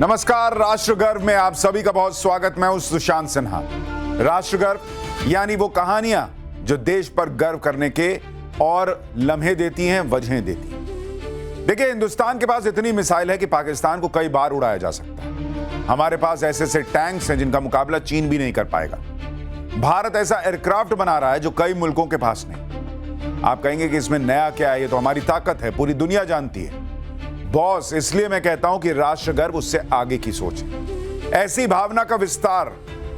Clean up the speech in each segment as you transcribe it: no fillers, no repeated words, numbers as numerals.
नमस्कार, राष्ट्र गर्व में आप सभी का बहुत स्वागत। मैं हूं सुशांत सिन्हा। राष्ट्र गर्व यानी वो कहानियां जो देश पर गर्व करने के और लम्हे देती हैं, वजहें देती हैं। देखिए, हिंदुस्तान के पास इतनी मिसाइल है कि पाकिस्तान को कई बार उड़ाया जा सकता है। हमारे पास ऐसे ऐसे टैंक्स हैं जिनका मुकाबला चीन भी नहीं कर पाएगा। भारत ऐसा एयरक्राफ्ट बना रहा है जो कई मुल्कों के पास नहीं। आप कहेंगे कि इसमें नया क्या है, ये तो हमारी ताकत है, पूरी दुनिया जानती है। बॉस, इसलिए मैं कहता हूं कि राष्ट्र गर्व उससे आगे की सोच है। ऐसी भावना का विस्तार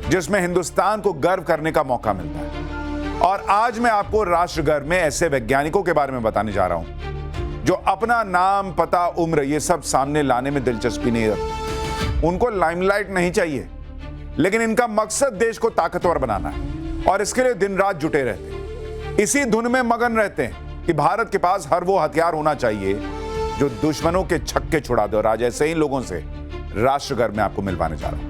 जिसमें हिंदुस्तान को गर्व करने का मौका मिलता है। और आज मैं आपको राष्ट्र गर्व में ऐसे वैज्ञानिकों के बारे में बताने जा रहा हूं जो अपना नाम, पता, उम्र ये सब सामने लाने में दिलचस्पी नहीं रखते। उनको लाइमलाइट नहीं चाहिए, लेकिन इनका मकसद देश को ताकतवर बनाना है और इसके लिए दिन रात जुटे रहते हैं। इसी धुन में मगन रहते हैं कि भारत के पास हर वो हथियार होना चाहिए जो दुश्मनों के छक्के छुड़ा दे। और आज ऐसे ही लोगों से राष्ट्र गर्व में आपको मिलवाने जा रहा हूं।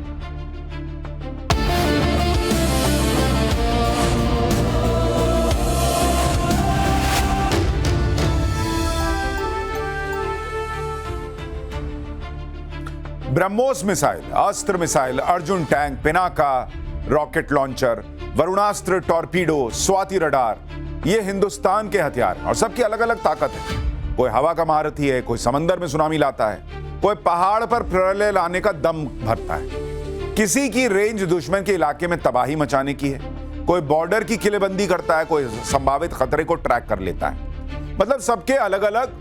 ब्रह्मोस मिसाइल, अस्त्र missile, Arjun tank, Pinaka rocket launcher, Varunastra torpedo, Swati radar, ये हिंदुस्तान के हथियार हैं और सबकी अलग अलग ताकत है। कोई हवा का महारथी है, कोई समंदर में सुनामी लाता है, कोई पहाड़ पर प्रलय लाने का दम भरता है। किसी की रेंज दुश्मन के इलाके में तबाही मचाने की है, कोई बॉर्डर की किलेबंदी करता है, कोई संभावित खतरे को ट्रैक कर लेता है। मतलब सबके अलग अलग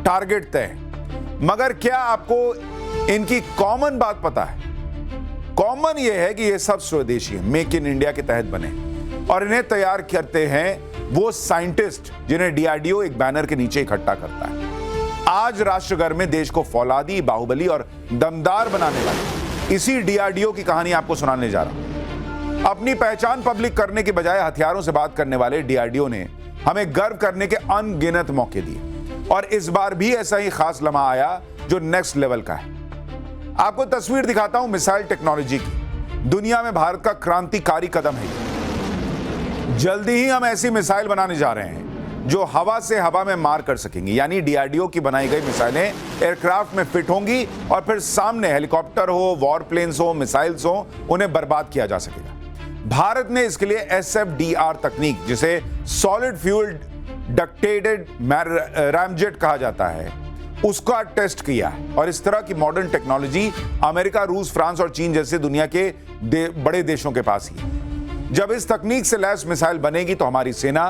टारगेट तय हैं। मगर क्या आपको इनकी कॉमन बात पता है? कॉमन यह है कि ये सब स्वदेशी है, मेक इन इंडिया के तहत बने और इन्हें तैयार करते हैं वो साइंटिस्ट जिन्हें डीआरडीओ एक बैनर के नीचे इकट्ठा करता है। आज राष्ट्रगर्व में देश को फौलादी, बाहुबली और दमदार बनाने वाले इसी डीआरडीओ की कहानी आपको सुनाने जा रहा हूं। अपनी पहचान पब्लिक करने के बजाय हथियारों से बात करने वाले डीआरडीओ ने हमें गर्व करने के अनगिनत मौके दिए और इस बार भी ऐसा ही खास लम्हा आया जो नेक्स्ट लेवल का है। आपको तस्वीर दिखाता हूं मिसाइल टेक्नोलॉजी की। दुनिया में भारत का क्रांतिकारी कदम है। जल्दी ही हम ऐसी मिसाइल बनाने जा रहे हैं जो हवा से हवा में मार कर सकेंगी, यानी डीआरडीओ की बनाई गई मिसाइलें एयरक्राफ्ट में फिट होंगी और फिर सामने हेलीकॉप्टर हो, वॉर प्लेन्स हो, मिसाइल्स हो, उन्हें बर्बाद किया जा सकेगा। भारत ने इसके लिए एसएफडीआर तकनीक, जिसे सॉलिड फ्यूल डक्टेटेड रैमजेट कहा जाता है, उसका टेस्ट किया है। और इस तरह की मॉडर्न टेक्नोलॉजी अमेरिका, रूस, फ्रांस और चीन जैसे दुनिया के बड़े देशों के पास ही है। जब इस तकनीक से लैस मिसाइल बनेगी तो हमारी सेना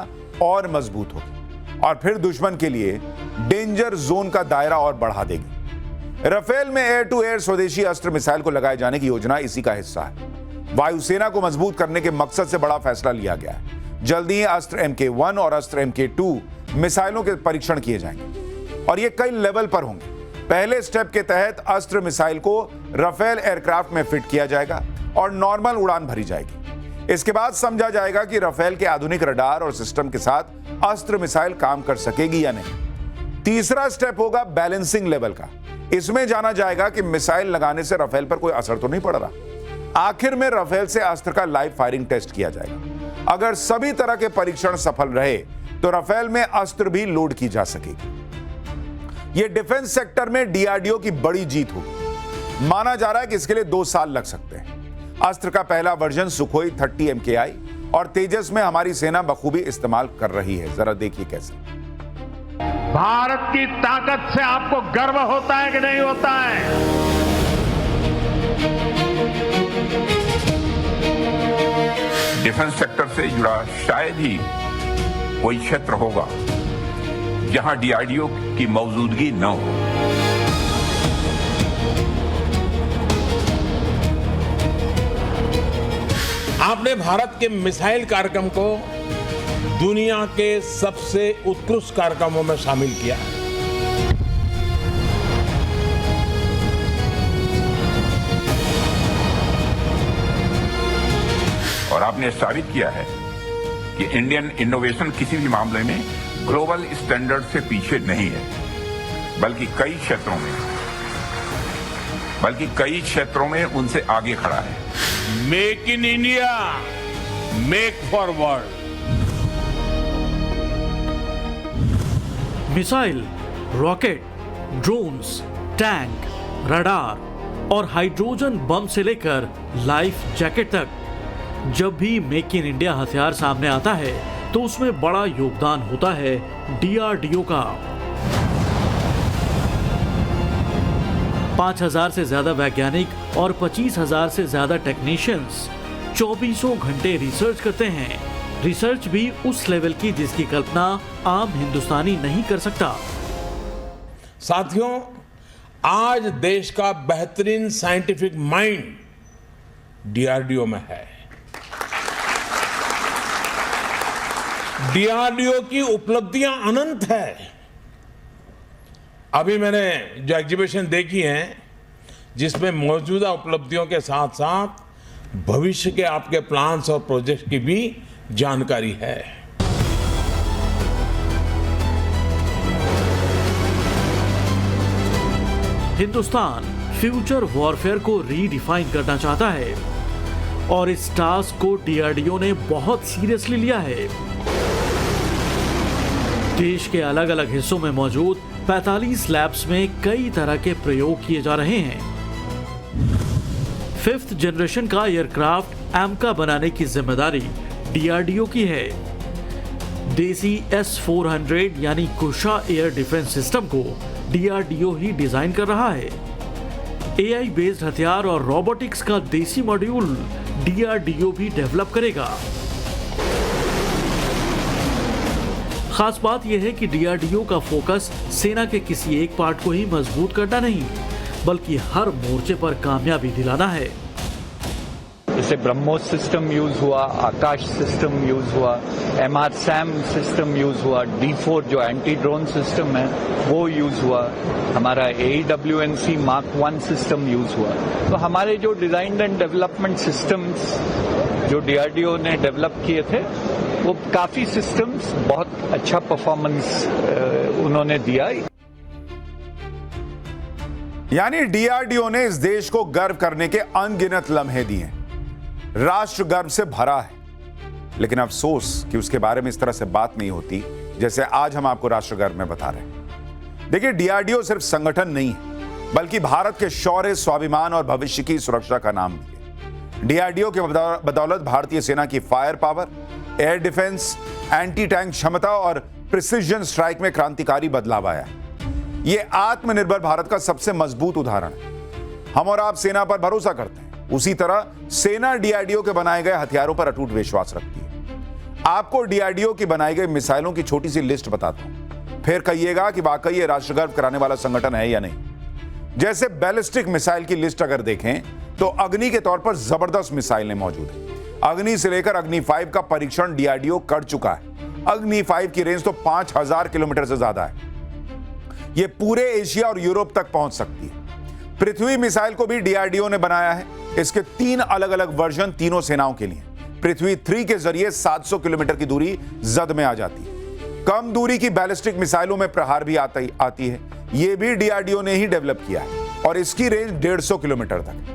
और मजबूत होगी और फिर दुश्मन के लिए डेंजर जोन का दायरा और बढ़ा देगी। राफेल में एयर टू एयर स्वदेशी अस्त्र मिसाइल को लगाए जाने की योजना इसी का हिस्सा है। वायुसेना को मजबूत करने के मकसद से बड़ा फैसला लिया गया है। जल्दी ही अस्त्र MK1 और अस्त्र MK2 मिसाइलों के परीक्षण किए जाएंगे और ये कई लेवल पर होंगे। पहले स्टेप के तहत अस्त्र मिसाइल को राफेल एयरक्राफ्ट में फिट किया जाएगा और नॉर्मल उड़ान भरी जाएगी। इसके बाद समझा जाएगा कि राफेल के आधुनिक रडार और सिस्टम के साथ अस्त्र मिसाइल काम कर सकेगी या नहीं। तीसरा स्टेप होगा बैलेंसिंग लेवल का। इसमें जाना जाएगा कि मिसाइल लगाने से राफेल पर कोई असर तो नहीं पड़ रहा। आखिर में राफेल से अस्त्र का लाइव फायरिंग टेस्ट किया जाएगा। अगर सभी तरह के परीक्षण सफल रहे तो राफेल में अस्त्र भी लोड की जा सकेगी। यह डिफेंस सेक्टर में डीआरडीओ की बड़ी जीत होगी। माना जा रहा है कि इसके लिए 2 साल लग सकते हैं। अस्त्र का पहला वर्जन सुखोई 30 MKI और तेजस में हमारी सेना बखूबी इस्तेमाल कर रही है। जरा देखिए कैसे। भारत की ताकत से आपको गर्व होता है कि नहीं होता है? डिफेंस सेक्टर से जुड़ा शायद ही कोई क्षेत्र होगा जहां डीआरडीओ की मौजूदगी न हो। आपने भारत के मिसाइल कार्यक्रम को दुनिया के सबसे उत्कृष्ट कार्यक्रमों में शामिल किया है। और आपने साबित किया है कि इंडियन इनोवेशन किसी भी मामले में ग्लोबल स्टैंडर्ड से पीछे नहीं है, बल्कि कई क्षेत्रों में उनसे आगे खड़ा है। Make in India, make for world. Missile, rocket, drones, tank, radar, और हाइड्रोजन बम से लेकर लाइफ जैकेट तक, जब भी मेक इन इंडिया हथियार सामने आता है तो उसमें बड़ा योगदान होता है डीआरडीओ का। 5,000 से ज्यादा वैज्ञानिक और 25,000 से ज्यादा टेक्नीशियंस 24 घंटे रिसर्च करते हैं। रिसर्च भी उस लेवल की जिसकी कल्पना आम हिंदुस्तानी नहीं कर सकता। साथियों, आज देश का बेहतरीन साइंटिफिक माइंड डीआरडीओ में है। डीआरडीओ की उपलब्धियां अनंत है। अभी मैंने जो एग्जीबिशन देखी है, जिसमें मौजूदा उपलब्धियों के साथ साथ भविष्य के आपके प्लान्स और प्रोजेक्ट की भी जानकारी है। हिंदुस्तान फ्यूचर वॉरफेयर को रीडिफाइन करना चाहता है और इस टास्क को डीआरडीओ ने बहुत सीरियसली लिया है। देश के अलग अलग हिस्सों में मौजूद 45 लैब्स में कई तरह के प्रयोग किए जा रहे हैं। 5th जनरेशन का एयरक्राफ्ट एमका बनाने की जिम्मेदारी डीआरडीओ की है। देसी S-400 यानी कुशा एयर डिफेंस सिस्टम को डीआरडीओ ही डिजाइन कर रहा है। एआई बेस्ड हथियार और रोबोटिक्स का देसी मॉड्यूल डीआरडीओ भी डेवलप करेगा। खास बात यह है कि डीआरडीओ का फोकस सेना के किसी एक पार्ट को ही मजबूत करना नहीं, बल्कि हर मोर्चे पर कामयाबी दिलाना है। जैसे ब्रह्मोस सिस्टम यूज हुआ, आकाश सिस्टम यूज हुआ, MRSAM सिस्टम यूज हुआ, D4 जो एंटी ड्रोन सिस्टम है वो यूज हुआ, हमारा AWNC Mark 1 सिस्टम यूज हुआ। तो हमारे जो डिजाइन एंड डेवलपमेंट सिस्टम्स जो डीआरडीओ ने डेवलप किए थे, वो काफी सिस्टम्स बहुत अच्छा परफॉर्मेंस उन्होंने दिया। यानी डीआरडीओ ने इस देश को गर्व करने के अनगिनत लम्हे दिए, राष्ट्र गर्व से भरा है। लेकिन अफसोस कि उसके बारे में इस तरह से बात नहीं होती जैसे आज हम आपको राष्ट्र गर्व में बता रहे हैं। देखिए, डीआरडीओ सिर्फ संगठन नहीं है, बल्कि भारत के शौर्य, स्वाभिमान और भविष्य की सुरक्षा का नाम भी है। डीआरडीओ के बदौलत भारतीय सेना की fire power, air defence, anti tank क्षमता और प्रिसिजन स्ट्राइक में क्रांतिकारी बदलाव आया है। यह आत्मनिर्भर भारत का सबसे मजबूत उदाहरण है। हम और आप सेना पर भरोसा करते हैं, उसी तरह सेना डीआरडीओ के बनाए गए हथियारों पर अटूट विश्वास रखती है। आपको डीआरडीओ की बनाई गई मिसाइलों की छोटी सी लिस्ट बताता हूं, फिर कहिएगा कि वाकई ये राष्ट्र गर्व कराने वाला संगठन है या नहीं। जैसे बैलिस्टिक मिसाइल की लिस्ट अगर देखें तो अग्नि के तौर पर जबरदस्त मिसाइलें मौजूद हैं। अग्नि से लेकर अग्नि 5 का परीक्षण डीआरडीओ कर चुका है। अग्नि 5 की रेंज तो 5,000 किलोमीटर से ज्यादा है। यह पूरे एशिया और यूरोप तक पहुंच सकती है। पृथ्वी मिसाइल को भी डीआरडीओ ने बनाया है। इसके 3 अलग अलग वर्जन तीनों सेनाओं के लिए। पृथ्वी 3 के जरिए 700 किलोमीटर की दूरी जद में आ जाती है। कम दूरी की बैलिस्टिक मिसाइलों में प्रहार भी आती है। यह भी डीआरडीओ ने ही डेवलप किया है और इसकी रेंज 150 किलोमीटर तक।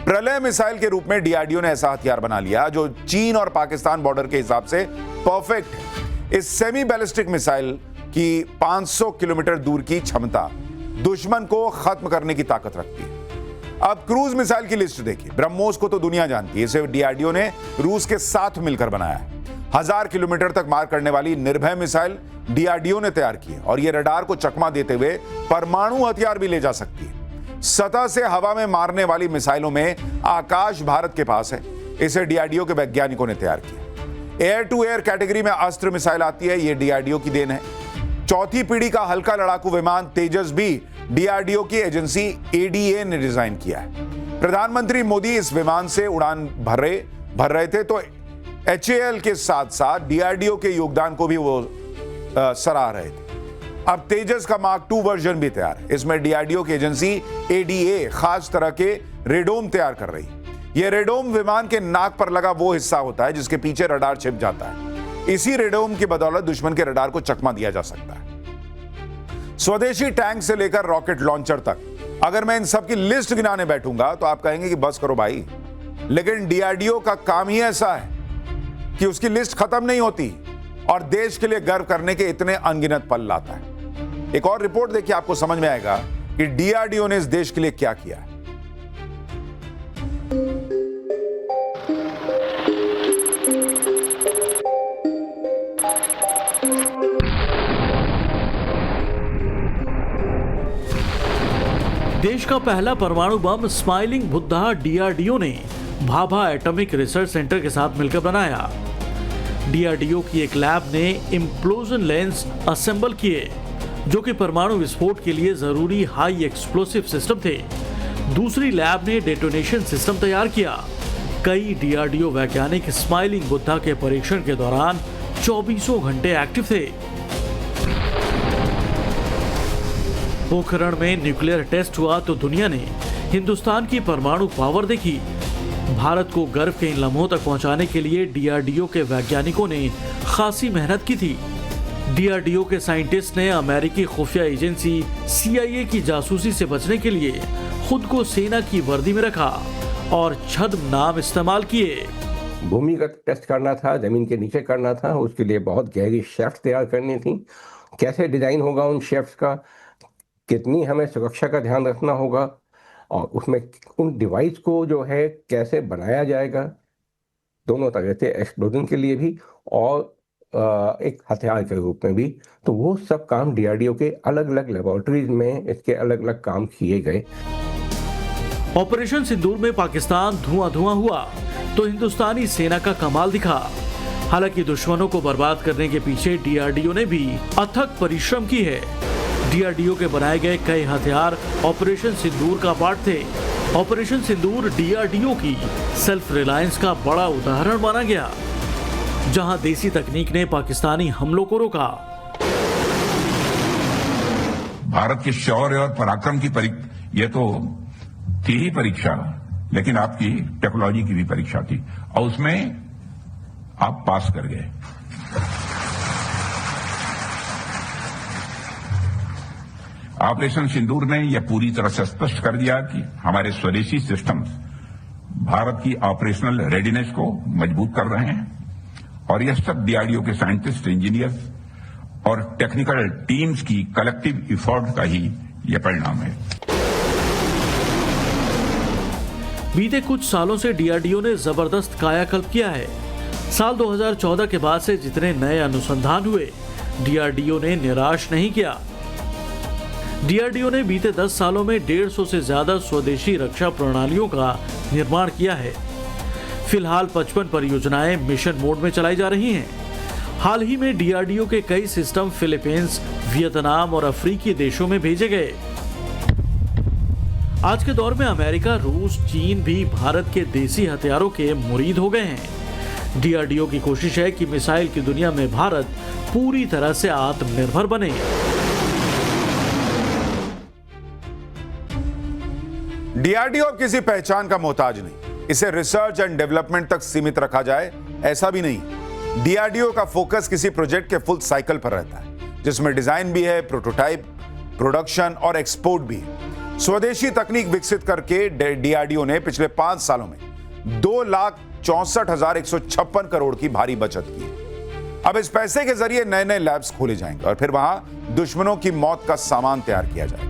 प्रलय मिसाइल के रूप में डीआरडीओ ने ऐसा हथियार बना लिया जो चीन और पाकिस्तान बॉर्डर के हिसाब से परफेक्ट है। इस सेमी बैलिस्टिक मिसाइल की 500 किलोमीटर दूर की क्षमता दुश्मन को खत्म करने की ताकत रखती है। अब क्रूज मिसाइल की लिस्ट देखिए। ब्रह्मोस को तो दुनिया जानती है, इसे डीआरडीओ ने रूस के साथ मिलकर बनाया है। 1000 किलोमीटर तक मार करने वाली निर्भय मिसाइल डीआरडीओ ने तैयार की है और यह रडार को चकमा देते हुए परमाणु हथियार भी ले जा सकती है। सतह से हवा में मारने वाली मिसाइलों में आकाश भारत के पास है, इसे डीआरडीओ के वैज्ञानिकों ने तैयार किया। एयर टू एयर कैटेगरी में अस्त्र मिसाइल आती है, यह डीआरडीओ की देन है। चौथी पीढ़ी का हल्का लड़ाकू विमान तेजस भी डीआरडीओ की एजेंसी एडीए ने डिजाइन किया है। प्रधानमंत्री मोदी इस विमान से उड़ान भर रहे थे तो एचएएल के साथ साथ डीआरडीओ के योगदान को भी वो सराह रहे थे। अब तेजस का मार्क 2 वर्जन भी तैयार है। इसमें डीआरडीओ की एजेंसी एडीए खास तरह के रेडोम तैयार कर रही है। यह रेडोम विमान के नाक पर लगा वो हिस्सा होता है जिसके पीछे रडार छिप जाता है। इसी रेडोम की बदौलत दुश्मन के रडार को चकमा दिया जा सकता है। स्वदेशी टैंक से लेकर रॉकेट लॉन्चर तक, अगर मैं इन सब की लिस्ट गिनाने बैठूंगा तो आप कहेंगे कि बस करो भाई। लेकिन डीआरडीओ का काम ही ऐसा है कि उसकी लिस्ट खत्म नहीं होती और देश के लिए गर्व करने के इतने अनगिनत पल लाता है। एक और रिपोर्ट देखिए, आपको समझ में आएगा कि डीआरडीओ ने इस देश के लिए क्या किया है। देश का पहला परमाणु बम स्माइलिंग बुद्धा डीआरडीओ ने भाभा एटॉमिक रिसर्च सेंटर के साथ मिलकर बनाया। डीआरडीओ की एक लैब ने इम्प्लोजन लेंस असेंबल किए जो कि परमाणु विस्फोट के लिए जरूरी हाई एक्सप्लोसिव सिस्टम थे। दूसरी लैब ने डेटोनेशन सिस्टम तैयार किया। कई डीआरडीओ वैज्ञानिक स्माइलिंग बुद्धा के परीक्षण के दौरान 24 घंटे एक्टिव थे। पोखरण में न्यूक्लियर टेस्ट हुआ तो दुनिया ने हिंदुस्तान की परमाणु पावर देखी। भारत को गर्व के इन लम्हों तक पहुंचाने के लिए डीआरडीओ के वैज्ञानिकों ने खासी मेहनत की थी। डीआरडीओ के साइंटिस्ट ने अमेरिकी खुफिया एजेंसी CIA की जासूसी से बचने के लिए खुद को सेना की वर्दी में रखा और छद्म नाम इस्तेमाल किए। भूमिगत टेस्ट करना था, जमीन के नीचे करना था, उसके लिए बहुत गहरी शेफ्ट तैयार करनी थी। कैसे डिजाइन होगा उन शेफ्ट का, कितनी हमें सुरक्षा का ध्यान रखना होगा और उसमें उन डिवाइस को जो है कैसे बनाया जाएगा, दोनों तरह से एक्सप्लोजन के लिए भी और एक हथियार के रूप में भी। तो वो सब काम डीआरडीओ के अलग अलग लेबोरेटरीज में इसके अलग अलग काम किए गए। ऑपरेशन सिंदूर में पाकिस्तान धुआं हुआ तो हिंदुस्तानी सेना का कमाल दिखा। हालांकि दुश्मनों को बर्बाद करने के पीछे डीआरडीओ ने भी अथक परिश्रम की है। डीआरडीओ के बनाए गए कई हथियार ऑपरेशन सिंदूर का पार्ट थे। ऑपरेशन सिंदूर डीआरडीओ की सेल्फ रिलायंस का बड़ा उदाहरण माना गया, जहां देसी तकनीक ने पाकिस्तानी हमलों को रोका। भारत के शौर्य और पराक्रम की ये तो थी ही परीक्षा, लेकिन आपकी टेक्नोलॉजी की भी परीक्षा थी और उसमें आप पास कर गए। ऑपरेशन सिंदूर ने यह पूरी तरह से स्पष्ट कर दिया कि हमारे स्वदेशी सिस्टम्स भारत की ऑपरेशनल रेडीनेस को मजबूत कर रहे हैं और यह सब डीआरडीओ के साइंटिस्ट, इंजीनियर्स और टेक्निकल टीम्स की कलेक्टिव एफर्ट का ही यह परिणाम है। बीते कुछ सालों से डीआरडीओ ने जबरदस्त कायाकल्प किया है। साल 2014 के बाद से जितने नए अनुसंधान हुए, डीआरडीओ ने निराश नहीं किया। डीआरडीओ ने बीते 10 सालों में 150 से ज्यादा स्वदेशी रक्षा प्रणालियों का निर्माण किया है। फिलहाल 55 परियोजनाएं मिशन मोड में चलाई जा रही हैं। हाल ही में डीआरडीओ के कई सिस्टम फिलीपींस, वियतनाम और अफ्रीकी देशों में भेजे गए। आज के दौर में अमेरिका, रूस, चीन भी भारत के देसी हथियारों के मुरीद हो गए हैं। डीआरडीओ की कोशिश है कि मिसाइल की दुनिया में भारत पूरी तरह से आत्मनिर्भर बने। डीआरडीओ किसी पहचान का मोहताज नहीं। इसे रिसर्च एंड डेवलपमेंट तक सीमित रखा जाए, ऐसा भी नहीं। डीआरडीओ का फोकस किसी प्रोजेक्ट के फुल साइकिल पर रहता है, जिसमें डिजाइन भी है, प्रोटोटाइप, प्रोडक्शन और एक्सपोर्ट भी है। स्वदेशी तकनीक विकसित करके डीआरडीओ ने पिछले 5 सालों में 2,64,156 करोड़ की भारी बचत की। अब इस पैसे के जरिए नए नए लैब्स खोले जाएंगे और फिर वहां दुश्मनों की मौत का सामान तैयार किया जाएगा।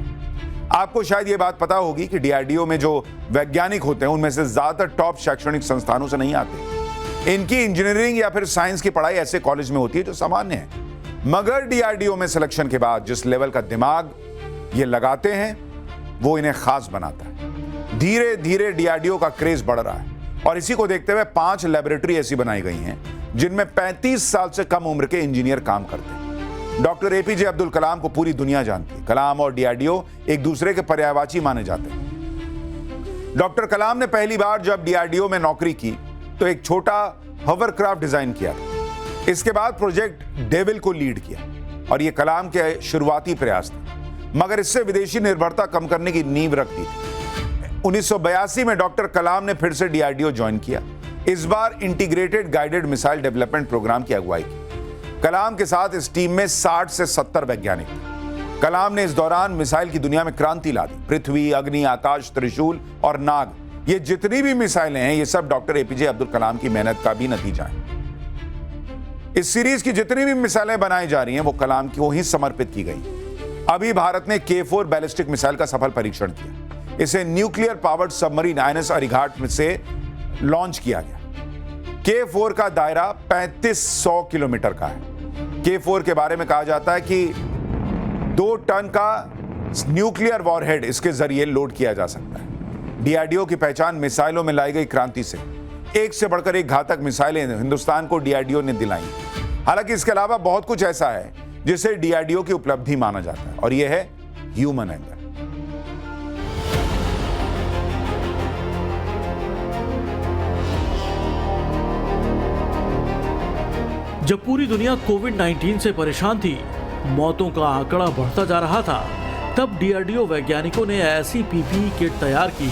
आपको शायद ये बात पता होगी कि डीआरडीओ में जो वैज्ञानिक होते हैं उनमें से ज्यादातर टॉप शैक्षणिक संस्थानों से नहीं आते। इनकी इंजीनियरिंग या फिर साइंस की पढ़ाई ऐसे कॉलेज में होती है जो सामान्य है। मगर डीआरडीओ में सिलेक्शन के बाद जिस लेवल का दिमाग ये लगाते हैं वो इन्हें खास बनाता है। धीरे धीरे डीआरडीओ का क्रेज बढ़ रहा है और इसी को देखते हुए 5 लैबोरेटरी ऐसी बनाई गई हैं जिनमें 35 साल से कम उम्र के इंजीनियर काम करते हैं। डॉक्टर एपीजे अब्दुल कलाम को पूरी दुनिया जानती है। कलाम और डीआरडीओ एक दूसरे के पर्यायवाची माने जाते हैं। डॉक्टर कलाम ने पहली बार जब डीआरडीओ में नौकरी की तो एक छोटा हॉवरक्राफ्ट डिजाइन किया था। इसके बाद प्रोजेक्ट डेविल को लीड किया और यह कलाम के शुरुआती प्रयास थे, मगर इससे विदेशी निर्भरता कम करने की नींव रखती थी। 1982 में डॉक्टर कलाम ने फिर से डीआरडीओ ज्वाइन किया। इस बार integrated guided missile development programme की अगुवाई की। कलाम के साथ इस टीम में 60 से 70 वैज्ञानिक थे। कलाम ने इस दौरान मिसाइल की दुनिया में क्रांति ला दी। पृथ्वी, अग्नि, आकाश, त्रिशूल और नाग, ये जितनी भी मिसाइलें हैं ये सब डॉक्टर एपीजे अब्दुल कलाम की मेहनत का भी नतीजा है। इस सीरीज की जितनी भी मिसाइलें बनाई जा रही हैं वो कलाम को ही समर्पित की गई। अभी भारत ने K4 बैलिस्टिक मिसाइल का सफल परीक्षण किया। इसे nuclear powered submarine INS Arighaat में से लॉन्च किया गया। K4 का दायरा 3500 किलोमीटर का है। K4 के बारे में कहा जाता है कि 2 टन का न्यूक्लियर वॉरहेड इसके जरिए लोड किया जा सकता है। डीआरडीओ की पहचान मिसाइलों में लाई गई क्रांति से एक से बढ़कर एक घातक मिसाइलें हिंदुस्तान को डीआरडीओ ने दिलाई। हालांकि इसके अलावा बहुत कुछ ऐसा है जिसे डीआरडीओ की उपलब्धि माना जाता है, और यह है ह्यूमन एंगर। जब पूरी दुनिया कोविड-19 से परेशान थी, मौतों का आंकड़ा बढ़ता जा रहा था, तब डीआरडीओ वैज्ञानिकों ने ऐसी पीपीई किट तैयार की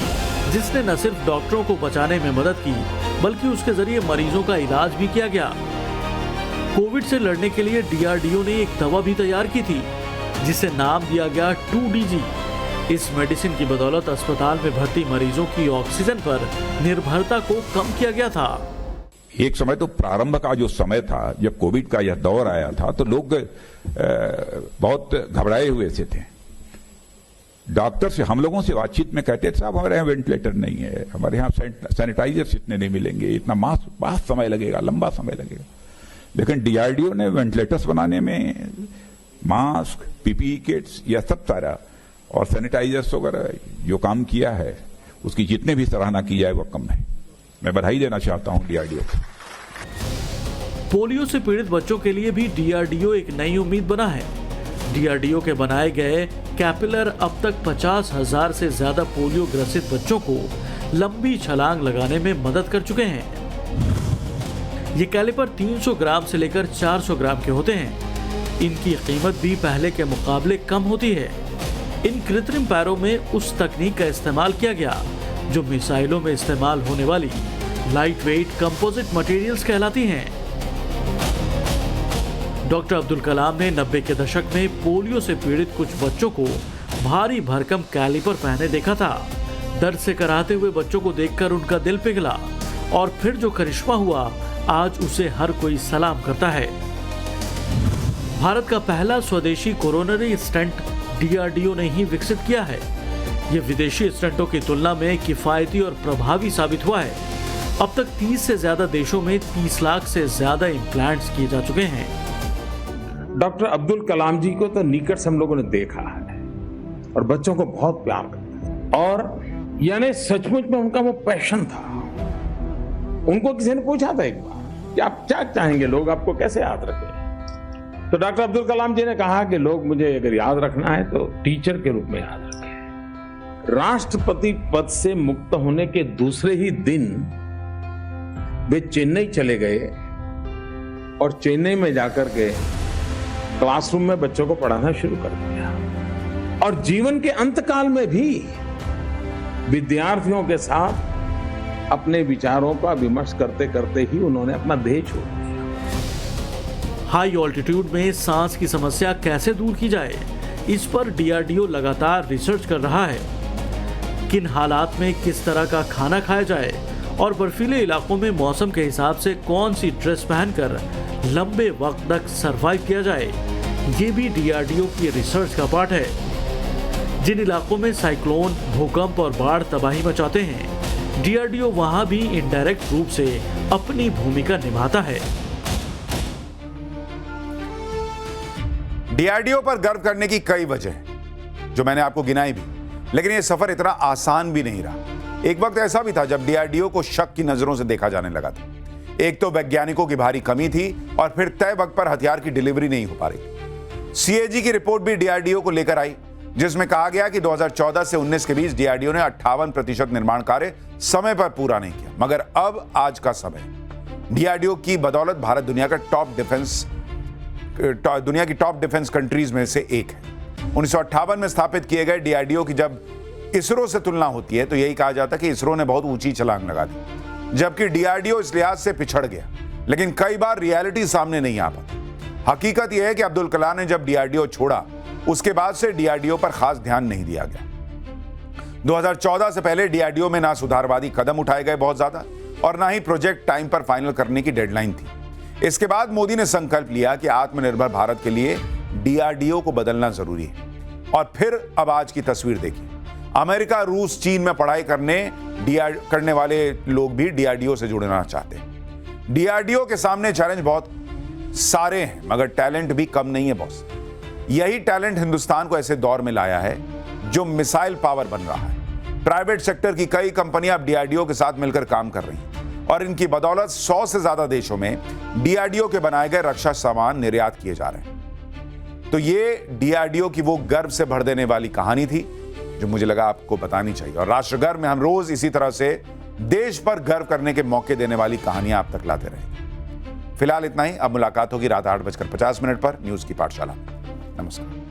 जिसने न सिर्फ डॉक्टरों को बचाने में मदद की, बल्कि उसके जरिए मरीजों का इलाज भी किया गया। कोविड से लड़ने के लिए डीआरडीओ ने एक दवा भी तैयार की थी जिसे नाम दिया गया 2DG। इस मेडिसिन की बदौलत अस्पताल में भर्ती मरीजों की ऑक्सीजन पर निर्भरता को कम किया गया था। एक समय तो प्रारंभ का जो समय था, जब कोविड का यह दौर आया था, तो लोग बहुत घबराए हुए से थे। डॉक्टर से, हम लोगों से बातचीत में कहते थे, साहब हमारे यहाँ वेंटिलेटर नहीं है, हमारे यहाँ सैनिटाइजर्स इतने नहीं मिलेंगे, इतना बहुत समय लगेगा, लंबा समय लगेगा। लेकिन डीआरडीओ ने वेंटिलेटर्स बनाने में मास्क, पीपीई किट्स, यह सब सारा, और सैनिटाइजर्स वगैरह जो काम किया है, उसकी जितने भी सराहना की जाए वो कम है। मैं बधाई देना चाहता हूं डीआरडीओ को। पोलियो से पीड़ित बच्चों के लिए भी डीआरडीओ एक नई उम्मीद बना है। डीआरडीओ के बनाए गए कैपिलर अब तक 50,000 से ज्यादा पोलियो ग्रसित बच्चों को लंबी छलांग लगाने में मदद कर चुके हैं। ये कैलिपर 300 ग्राम से लेकर 400 ग्राम के होते हैं। इनकी कीमत भी पहले के मुकाबले कम होती है। इन कृत्रिम पैरों में उस तकनीक का इस्तेमाल किया गया जो मिसाइलों में इस्तेमाल होने वाली लाइट वेट कंपोजिट मटेरियल्स कहलाती हैं। डॉक्टर अब्दुल कलाम ने 90 के दशक में पोलियो से पीड़ित कुछ बच्चों को भारी भरकम कैलिपर पहने देखा था। दर्द से कराहते हुए बच्चों को देखकर उनका दिल पिघला, और फिर जो करिश्मा हुआ, आज उसे हर कोई सलाम करता है। भारत का पहला स्वदेशी कोरोनरी स्टेंट डीआरडीओ ने ही विकसित किया है। ये विदेशी स्टेंटों की तुलना में किफायती और प्रभावी साबित हुआ है। अब तक 30 से ज्यादा देशों में 30 लाख से ज्यादा इम्प्लांट्स किए जा चुके हैं। डॉक्टर अब्दुल कलाम जी को तो निकट से हम लोगों ने देखा है और बच्चों को बहुत प्यार करते हैं, और यानी सचमुच में उनका वो पैशन था। उनको किसी ने पूछा था एक बार कि आप क्या चाहेंगे, लोग आपको कैसे याद रखें? तो डॉक्टर अब्दुल कलाम जी ने कहा कि लोग मुझे अगर याद रखना है तो टीचर के रूप में याद रखें। राष्ट्रपति पद से मुक्त होने के दूसरे ही दिन वे चेन्नई चले गए और चेन्नई में जाकर के क्लासरूम में बच्चों को पढ़ाना शुरू कर दिया, और जीवन के अंतकाल में भी विद्यार्थियों के साथ अपने विचारों का विमर्श करते करते ही उन्होंने अपना देह छोड़ दिया। हाई ऑल्टीट्यूड में सांस की समस्या कैसे दूर की जाए, इस पर डीआरडीओ लगातार रिसर्च कर रहा है। किन हालात में किस तरह का खाना खाया जाए, और बर्फीले इलाकों में मौसम के हिसाब से कौन सी ड्रेस पहनकर लंबे वक्त तक सरवाइव किया जाए, ये भी डीआरडीओ की रिसर्च का पार्ट है। जिन इलाकों में साइक्लोन, भूकंप और बाढ़ तबाही मचाते हैं, डीआरडीओ वहां भी इनडायरेक्ट रूप से अपनी भूमिका निभाता है। डीआरडीओ पर गर्व करने की कई वजह हैं, जो मैंने आपको गिनाई भी, लेकिन यह सफर इतना आसान भी नहीं रहा। एक वक्त ऐसा भी था जब डीआरडीओ को शक की नजरों से देखा जाने लगा था। एक तो वैज्ञानिकों की भारी कमी थी, और फिर तय वक्त पर हथियार की डिलीवरी नहीं हो पा रही थी। सीएजी की रिपोर्ट भी डीआरडीओ को लेकर आई, जिसमें कहा गया कि 2014 से 19 के बीच डीआरडीओ ने 58% निर्माण कार्य समय पर पूरा नहीं किया। मगर अब आज का समय, डीआरडीओ की बदौलत भारत दुनिया की टॉप डिफेंस कंट्रीज में से एक है। 1958 में स्थापित किए गए डीआरडीओ की जब इसरो से तुलना होती है तो यही कहा जाता है कि इसरो ने बहुत ऊंची छलांग लगा दी, जबकि डीआरडीओ इस लिहाज से पिछड़ गया। लेकिन कई बार रियलिटी सामने नहीं आ पाती। हकीकत यह है कि अब्दुल कलाम ने जब डीआरडीओ छोड़ा, उसके बाद से डीआरडीओ पर खास ध्यान नहीं दिया गया। 2014 से पहले डीआरडीओ में ना सुधारवादी कदम उठाए गए बहुत ज्यादा, और ना ही प्रोजेक्ट टाइम पर फाइनल करने की डेडलाइन थी। इसके बाद मोदी ने संकल्प लिया कि आत्मनिर्भर भारत के लिए डीआरडीओ को बदलना जरूरी है। और फिर अब आज की तस्वीर देखिए, अमेरिका, रूस, चीन में पढ़ाई करने वाले लोग भी डीआरडीओ से जुड़ना चाहते हैं। डीआरडीओ के सामने चैलेंज बहुत सारे हैं, मगर टैलेंट भी कम नहीं है बॉस। यही टैलेंट हिंदुस्तान को ऐसे दौर में लाया है जो मिसाइल पावर बन रहा है। प्राइवेट सेक्टर की कई कंपनियां अब डीआरडीओ के साथ मिलकर काम कर रही हैं और इनकी बदौलत 100 से ज्यादा देशों में डीआरडीओ के बनाए गए रक्षा सामान निर्यात किए जा रहे हैं। तो ये डीआरडीओ की वो गर्व से भर देने वाली कहानी थी जो मुझे लगा आपको बतानी चाहिए। और राष्ट्र गर्व में हम रोज इसी तरह से देश पर गर्व करने के मौके देने वाली कहानियां आप तक लाते रहेंगे। फिलहाल इतना ही। अब मुलाकात होगी रात 8:50 पर न्यूज की पाठशाला। नमस्कार।